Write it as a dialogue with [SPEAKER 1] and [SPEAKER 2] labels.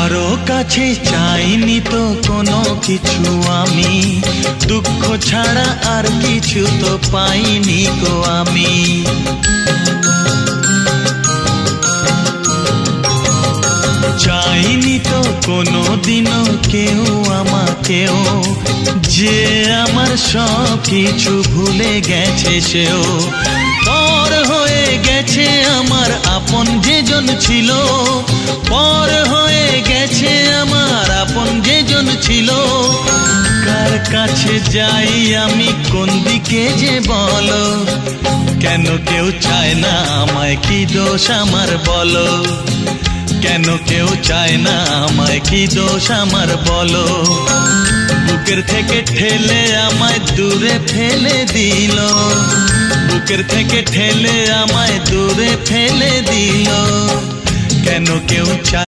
[SPEAKER 1] কারো কাছে চাইনি তো কোনো কিছু আমি, দুঃখ ছাড়া আর কিছু তো পাইনি গো আমি। চাইনি তো কোনো দিনও কেউ আমাকেও, যে আমার সব কিছু ভুলে গেছে সেও। পর হয়ে গেছে আমার আপন যেজন ছিল, পর হয়ে গেছে আমার আপন যেজন ছিল। কার কাছে যাই আমি, কোন দিকে যে বলো, কেন কেউ চায় না আমায়, কি দোষ আমার বলো। কেন কেউ চায় না আমায়, কি দোষ আমার বলো। বুকের থেকে ঠেলে আমায় দূরে ফেলে দিল, বুকের থেকে ঠেলে আমায় দূরে ফেলে দিল। কেন কেউ চায়